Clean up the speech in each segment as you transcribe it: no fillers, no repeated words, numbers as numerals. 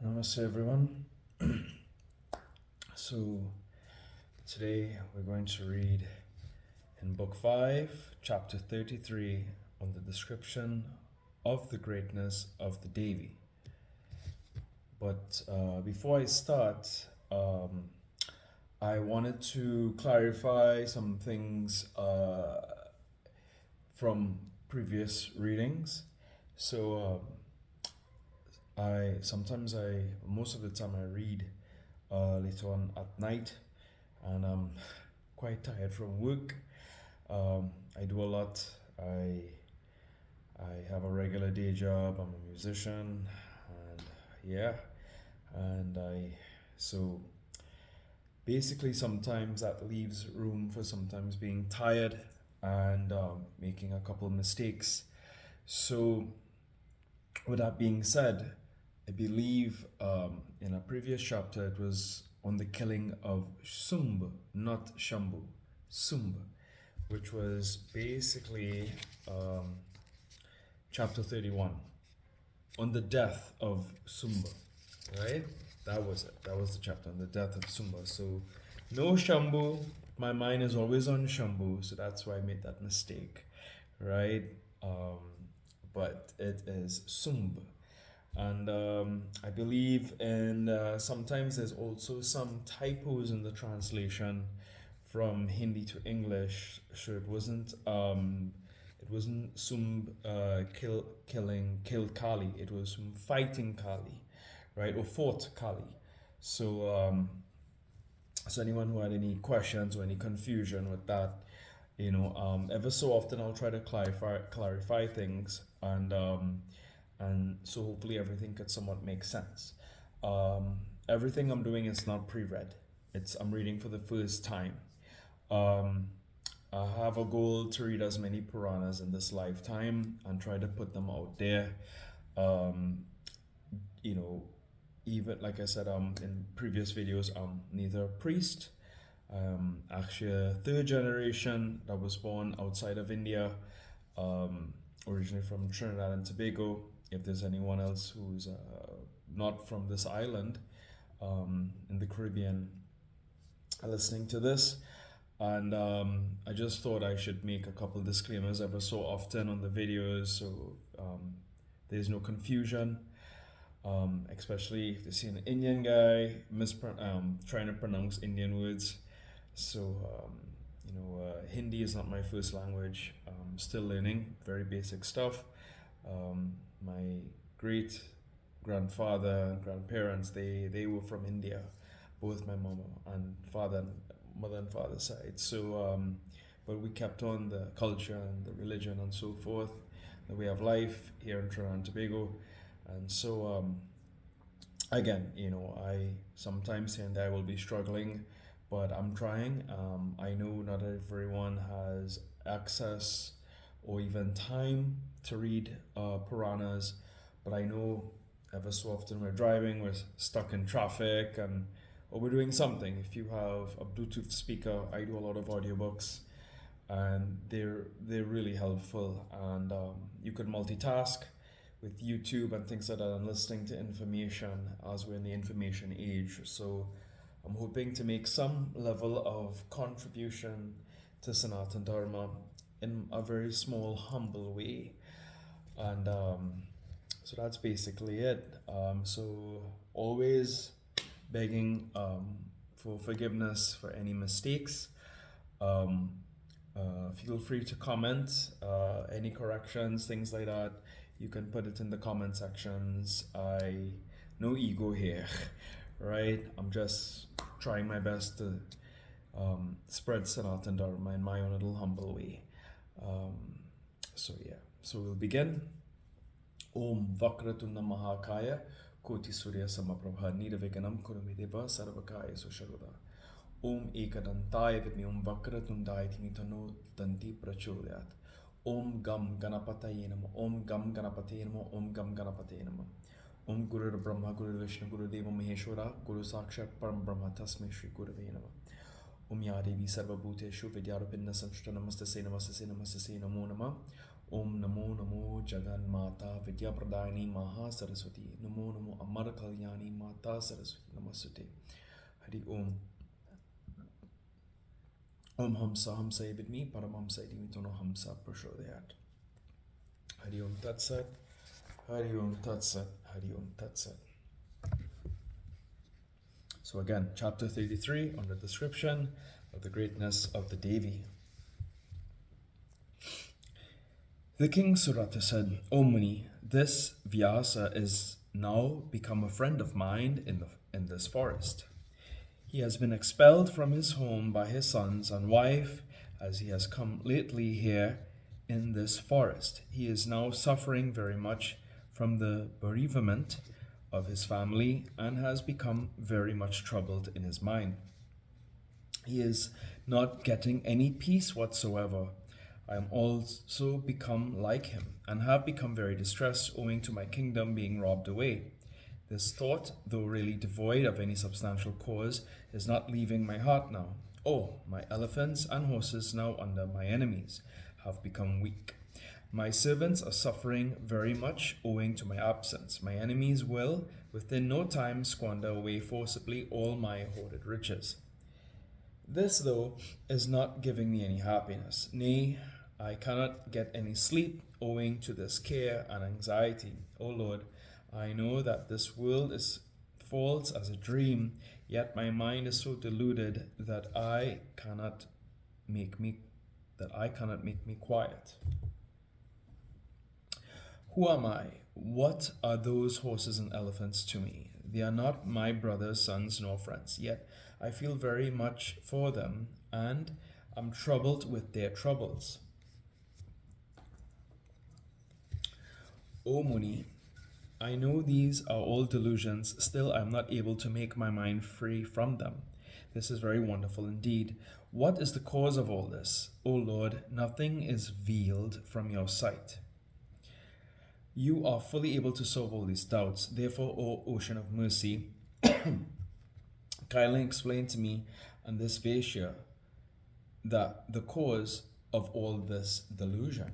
Namaste, everyone. So, today we're going to read in Book 5, Chapter 33, on the description of the greatness of the Devi. But before I start, I wanted to clarify some things from previous readings. So, most of the time I read later on at night, and I'm quite tired from work. I do a lot. I have a regular day job. I'm a musician, and yeah, and so basically sometimes that leaves room for sometimes being tired and making a couple mistakes. So with that being said, I believe in a previous chapter it was on the killing of Sumb, not Shambhu, Sumb, which was basically chapter 31, on the death of Sumba, right? That was it. That was the chapter on the death of Sumba. So no Shambhu. My mind is always on Shambhu, so that's why I made that mistake, right? But it is Sumb. And I believe sometimes there's also some typos in the translation from Hindi to English. So it wasn't Sumb killed Kali. It was Sumb fighting Kali, right? Or fought Kali. So so anyone who had any questions or any confusion with that, ever so often I'll try to clarify things, and so hopefully everything could somewhat make sense. Everything I'm doing is not pre-read. I'm reading for the first time. I have a goal to read as many Puranas in this lifetime and try to put them out there. You know, even like I said in previous videos, I'm neither a priest. Actually a third generation that was born outside of India, originally from Trinidad and Tobago. If there's anyone else who's not from this island in the Caribbean listening to this, and I just thought I should make a couple disclaimers ever so often on the videos, so there's no confusion. Especially if they see an Indian guy trying to pronounce Indian words. So, Hindi is not my first language. I'm still learning very basic stuff. My great grandfather and grandparents, they were from India, both my mother and father side. So, but we kept on the culture and the religion and so forth, the way of life here in Trinidad and Tobago. And so, again, I sometimes here and there will be struggling, but I'm trying. I know not everyone has access or even time to read Puranas, but I know ever so often we're driving, we're stuck in traffic, or we're doing something. If you have a Bluetooth speaker, I do a lot of audiobooks, and they're really helpful, and you can multitask with YouTube and things like that, and listening to information as we're in the information age. So I'm hoping to make some level of contribution to Sanatana Dharma in a very small, humble way. And so that's basically it. So always begging for forgiveness for any mistakes. Feel free to comment any corrections, things like that. You can put it in the comment sections. No ego here, right? I'm just trying my best to spread Sanatana Dharma in my own little humble way. So we'll begin. Om Vakratunda Mahakaya Koti Surya Samaprabha Nirviganam Kurumideva Sarvakaya Susharuda. Om Ekadantaya Vidmi Om Vakratundaya Tinitano Danti Prachodayat. Om Gam Ganapataye Namo, Om Gam Ganapataye Namo, Om Gam Ganapataye Namo. Om Guru Brahma, Guru Vishnu, Guru Deva Maheshwara, Guru Sakshat Param Brahma, Tasmai Shri Gurave Namo. Om Ya Devi Sarva Bhuteshu Vidyarupinna Samshrita Namaste Se Namo Nama. Om Namo Namo Jagan Mata Vidya Pradayani Maha Saraswati. Namo Namo Amar Kalyani Mata Saraswati Namasute. Hari Om. Om Hamsa Hamsa Vidmi Paramhamsa Dimitono Hamsa Prashodayat. Hari Om Tat Sat. Hari Om Tat Sat. Hari Om Tat Sat. So again, chapter 33 on the description of the greatness of the Devi. The king Surata said, O Muni, this Vyasa is now become a friend of mine in this forest. He has been expelled from his home by his sons and wife as he has come lately here in this forest. He is now suffering very much from the bereavement of his family and has become very much troubled in his mind. He is not getting any peace whatsoever. I am also become like him and have become very distressed owing to my kingdom being robbed away. This thought, though really devoid of any substantial cause, is not leaving my heart now. Oh, my elephants and horses now under my enemies have become weak. My servants are suffering very much owing to my absence. My enemies will, within no time, squander away forcibly all my hoarded riches. This, though, is not giving me any happiness. Nay, I cannot get any sleep owing to this care and anxiety. O Lord, I know that this world is false as a dream, yet my mind is so deluded that I cannot make me quiet. Who am I? What are those horses and elephants to me? They are not my brothers, sons, nor friends, yet I feel very much for them and am troubled with their troubles. O Muni, I know these are all delusions, still I am not able to make my mind free from them. This is very wonderful indeed. What is the cause of all this? O Lord, nothing is veiled from your sight. You are fully able to solve all these doubts. Therefore, O Ocean of Mercy, kindly explain to me and this Vaishya that the cause of all this delusion.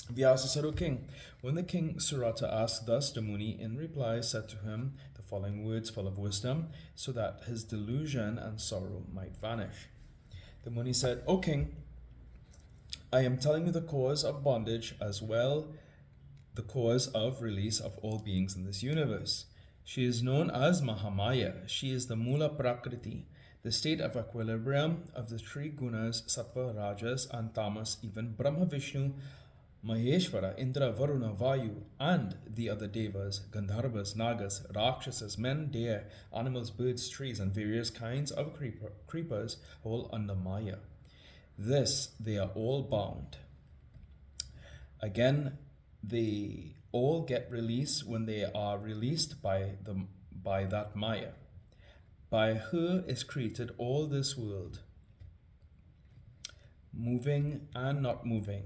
Vyasa said, O king, when the king Surata asked thus, the Muni in reply said to him the following words full of wisdom, so that his delusion and sorrow might vanish. The Muni said, O king, I am telling you the cause of bondage as well the cause of release of all beings in this universe. She is known as Mahamaya. She is the Mula Prakriti, the state of equilibrium of the three gunas, Sattva, Rajas, and Tamas, even Brahma, Vishnu, Maheshwara, Indra, Varuna, Vayu, and the other devas, Gandharvas, Nagas, Rakshasas, men, deer, animals, birds, trees, and various kinds of creepers, all under Maya. This they are all bound. Again, they all get released when they are released by that Maya. By her is created all this world, moving and not moving.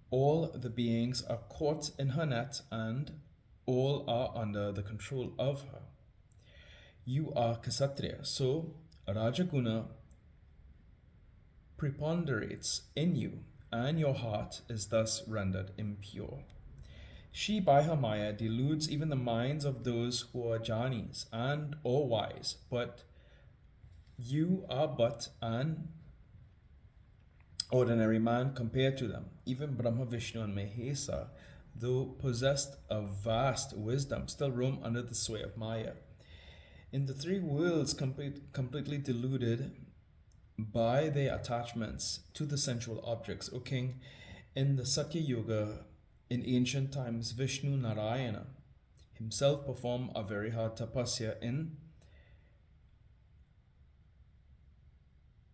All the beings are caught in her net and all are under the control of her. You are Kshatriya, so Rajaguna preponderates in you, and your heart is thus rendered impure. She by her Maya deludes even the minds of those who are Janis and or wise, but you are but an ordinary man compared to them. Even Brahma, Vishnu, and Mahesa, though possessed of vast wisdom, still roam under the sway of Maya. In the three worlds, completely deluded by their attachments to the sensual objects, O king, in the Satya Yuga, in ancient times, Vishnu Narayana himself performed a very hard tapasya in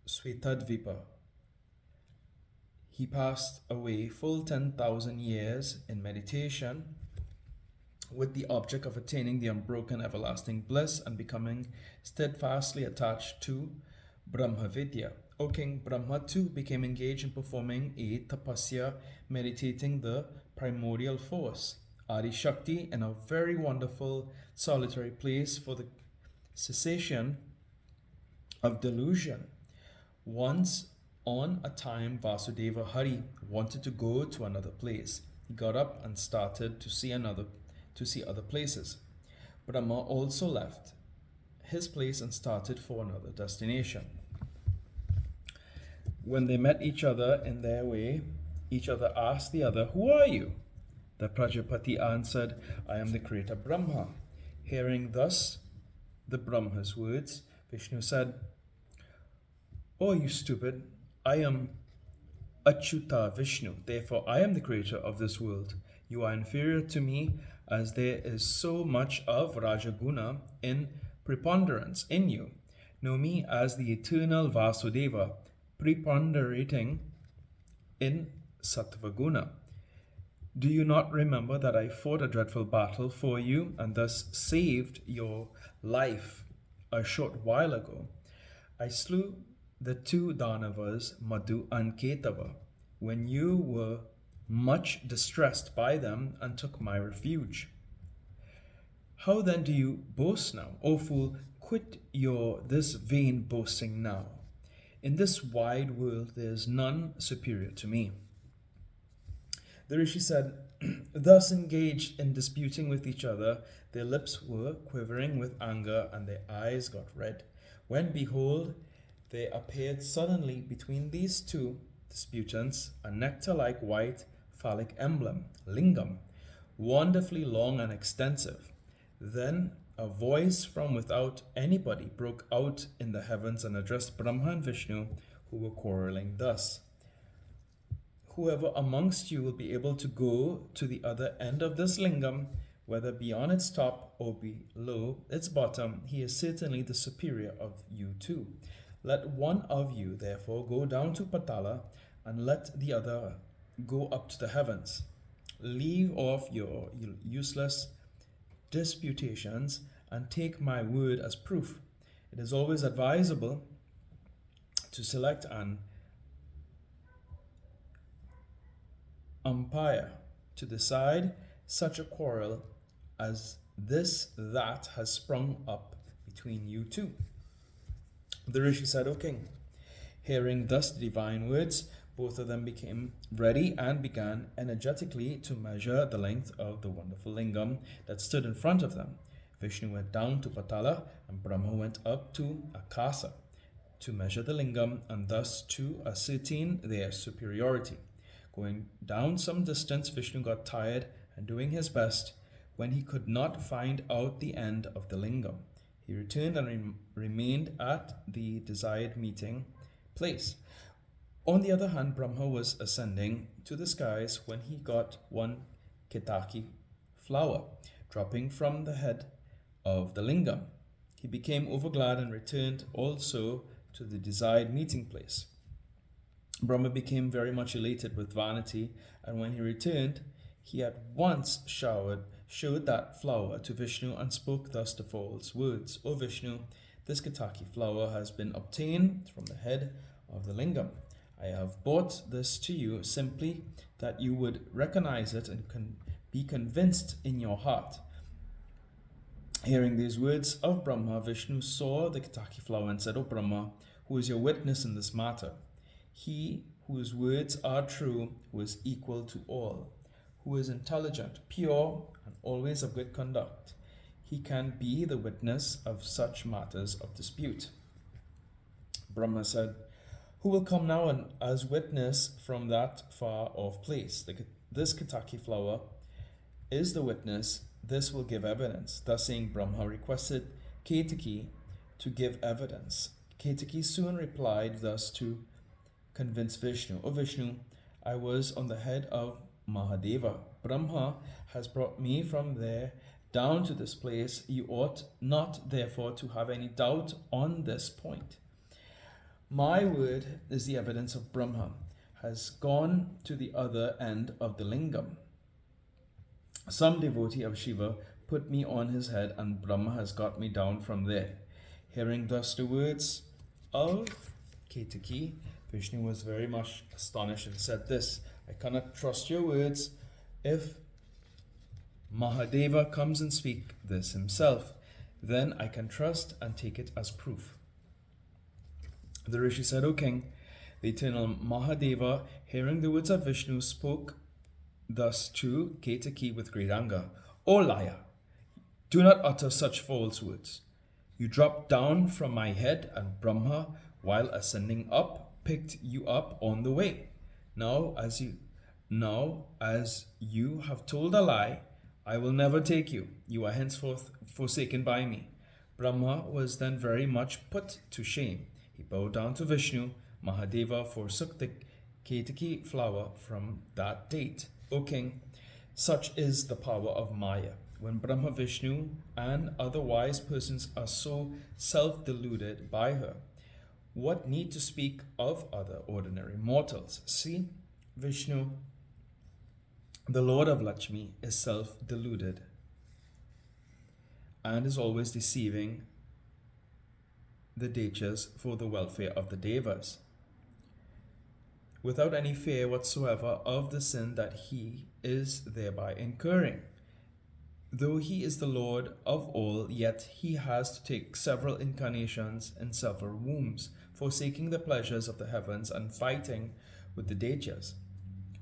Svetadvipa. He passed away full 10,000 years in meditation with the object of attaining the unbroken everlasting bliss and becoming steadfastly attached to Brahma Vidya. O king, Brahma too became engaged in performing a tapasya, meditating the primordial force, Adi Shakti, in a very wonderful solitary place for the cessation of delusion. Once On a time Vasudeva Hari wanted to go to another place. He got up and started to see other places. Brahma also left his place and started for another destination. When they met each other in their way, each other asked the other, "Who are you?" The Prajapati answered, "I am the creator Brahma." Hearing thus the Brahma's words, Vishnu said, "Oh, you stupid, I am Achyuta Vishnu, therefore I am the creator of this world. You are inferior to me as there is so much of Rajaguna in preponderance in you. Know me as the eternal Vasudeva, preponderating in Sattvaguna. Do you not remember that I fought a dreadful battle for you and thus saved your life a short while ago? I slew the two Danavas, Madhu and Ketava, when you were much distressed by them and took my refuge. How then do you boast now? O fool, quit this vain boasting now. In this wide world there is none superior to me." The Rishi said, thus engaged in disputing with each other, their lips were quivering with anger and their eyes got red, when behold, there appeared suddenly between these two disputants a nectar-like white phallic emblem, lingam, wonderfully long and extensive. Then a voice from without anybody broke out in the heavens and addressed Brahma and Vishnu, who were quarreling thus: "Whoever amongst you will be able to go to the other end of this lingam, whether beyond its top or below its bottom, he is certainly the superior of you two. Let one of you therefore go down to Patala and let the other go up to the heavens. Leave off your useless disputations and take my word as proof. It is always advisable to select an umpire to decide such a quarrel as this that has sprung up between you two." The Rishi said, "O king." Hearing thus the divine words, both of them became ready and began energetically to measure the length of the wonderful lingam that stood in front of them. Vishnu went down to Patala and Brahma went up to Akasa to measure the lingam and thus to ascertain their superiority. Going down some distance, Vishnu got tired and doing his best when he could not find out the end of the lingam. He returned and remained at the desired meeting place. On the other hand, Brahma was ascending to the skies when he got one Ketaki flower dropping from the head of the lingam. He became overglad and returned also to the desired meeting place. Brahma became very much elated with vanity, and when he returned, he at once showed that flower to Vishnu and spoke thus the false words: "O Vishnu, this Ketaki flower has been obtained from the head of the lingam. I have brought this to you simply that you would recognize it and be convinced in your heart." Hearing these words of Brahma, Vishnu saw the Ketaki flower and said, "O Brahma, who is your witness in this matter? He whose words are true, who is equal to all, who is intelligent, pure, and always of good conduct. He can be the witness of such matters of dispute." Brahma said, "Who will come now and as witness from that far off place? This Ketaki flower is the witness. This will give evidence." Thus saying, Brahma requested Ketaki to give evidence. Ketaki soon replied thus to convince Vishnu: "O Vishnu, I was on the head of Mahadeva. Brahma has brought me from there down to this place. You ought not therefore to have any doubt on this point. My word is the evidence of Brahma, has gone to the other end of the lingam. Some devotee of Shiva put me on his head and Brahma has got me down from there." Hearing thus the words of Ketaki, Vishnu was very much astonished and said this: "I cannot trust your words. If Mahadeva comes and speak this himself, then I can trust and take it as proof." The Rishi said, "O king, The eternal Mahadeva, hearing the words of Vishnu, spoke thus to Ketaki with great anger. O liar! Do not utter such false words. You dropped down from my head, and Brahma, while ascending up, picked you up on the way. Now as you have told a lie, I will never take you. You are henceforth forsaken by me. Brahma was then very much put to shame. He bowed down to Vishnu. Mahadeva forsook the Ketaki flower from that date. O king, such is the power of Maya. When Brahma, Vishnu, and other wise persons are so self-deluded by her, what need to speak of other ordinary mortals? See, Vishnu, the Lord of Lakshmi, is self-deluded and is always deceiving the Daityas for the welfare of the Devas, without any fear whatsoever of the sin that he is thereby incurring. Though he is the Lord of all, yet he has to take several incarnations in several wombs, forsaking the pleasures of the heavens and fighting with the Daityas.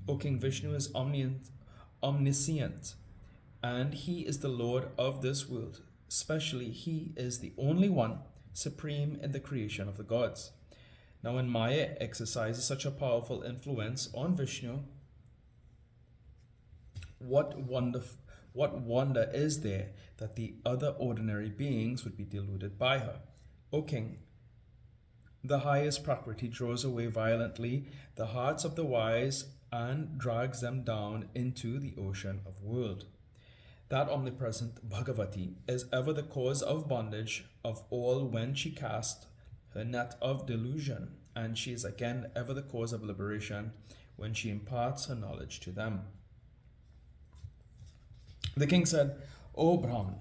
O King, Vishnu is omniscient, and he is the Lord of this world. Especially, he is the only one supreme in the creation of the gods. Now, when Maya exercises such a powerful influence on Vishnu, what wonder is there that the other ordinary beings would be deluded by her? O King, the highest Prakriti draws away violently the hearts of the wise and drags them down into the ocean of world. That omnipresent Bhagavati is ever the cause of bondage of all when she casts her net of delusion, and she is again ever the cause of liberation when she imparts her knowledge to them. The king said, O Brahman,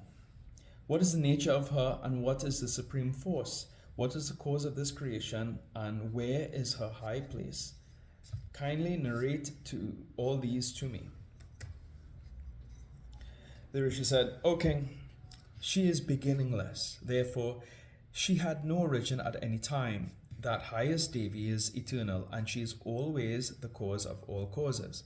what is the nature of her, and what is the supreme force? What is the cause of this creation, and where is her high place? Kindly narrate to all these to me. The Rishi said, O king, she is beginningless, therefore she had no origin at any time. That highest Devi is eternal, and she is always the cause of all causes.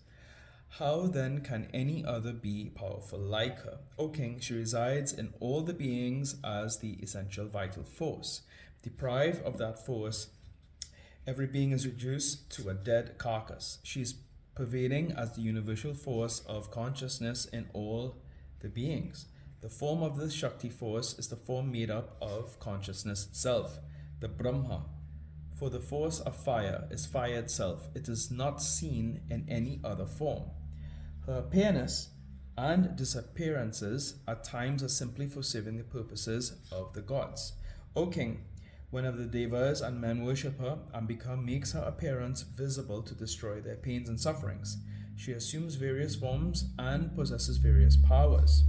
How then can any other be powerful like her? O king, she resides in all the beings as the essential vital force. Deprived of that force, every being is reduced to a dead carcass. She is pervading as the universal force of consciousness in all the beings. The form of this Shakti force is the form made up of consciousness itself, the Brahma. For the force of fire is fire itself. It is not seen in any other form. Her appearance and disappearances at times are simply for serving the purposes of the gods. O king, whenever the devas and men worship her, Ambika makes her appearance visible to destroy their pains and sufferings. She assumes various forms and possesses various powers.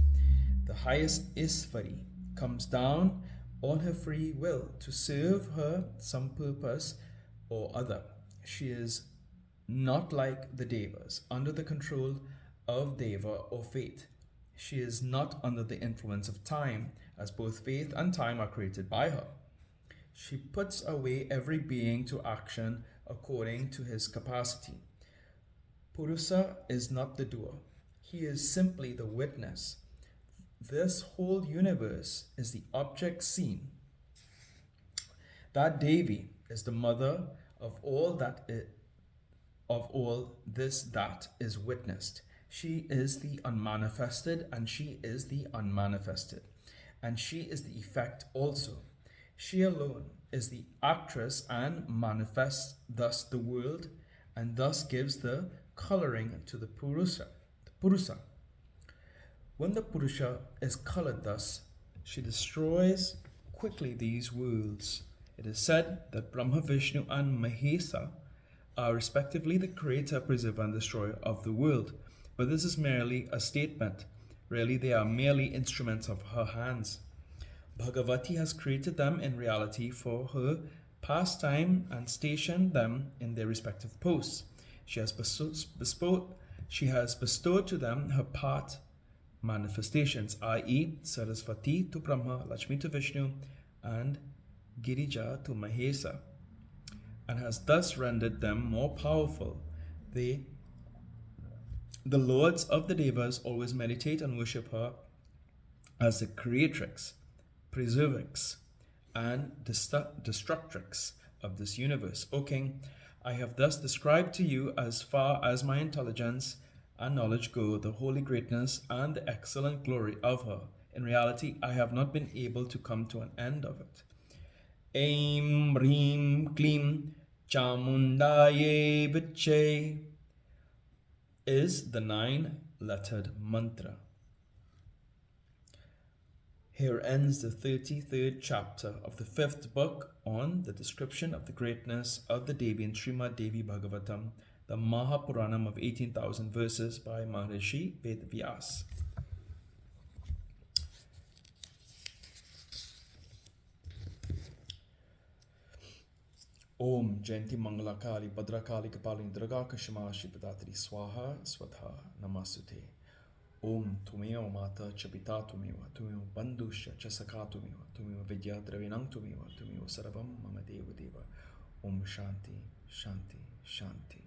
The highest Isvari comes down on her free will to serve her some purpose or other. She is not like the devas, under the control of Deva or fate. She is not under the influence of time, as both fate and time are created by her. She puts away every being to action according to his capacity. Purusa is not the doer. He is simply the witness. This whole universe is the object seen. That Devi is the mother of all that is witnessed. She is the unmanifested, and she is the unmanifested, and she is the effect also. She alone is the actress and manifests thus the world, and thus gives the coloring to the Purusa. When the Purusha is colored thus, she destroys quickly these worlds. It is said that Brahma, Vishnu, and Mahesa are respectively the creator, preserver, and destroyer of the world. But this is merely a statement. Really, they are merely instruments of her hands. Bhagavati has created them in reality for her pastime and stationed them in their respective posts. She has bestowed to them her part manifestations, i.e. Saraswati to Brahma, Lakshmi to Vishnu, and Girija to Mahesa. and has thus rendered them more powerful. They, the lords of the Devas, always meditate and worship her as the creatrix, preservix, and destructrix of this universe. O King, I have thus described to you, as far as my intelligence and knowledge go, the holy greatness and the excellent glory of her. In reality, I have not been able to come to an end of it. Aim Reem Klim Chamundaye Viche is the 9-lettered mantra. Here ends the 33rd chapter of the 5th book on the description of the greatness of the Devi in Srimad Devi Bhagavatam, the Maha Puranam of 18,000 verses by Maharishi Vedvyas. Om Jayanti Mangalakali Bhadrakali Kapali Durga Kashima Shipadatri Swaha Swatha Namasute. Om Tumeo Mata Chapita Tumeo Bandusha Chasaka Tumeo Vidya Dravinang Tumeo Sarvam Mama Deva Deva. Om Shanti Shanti Shanti.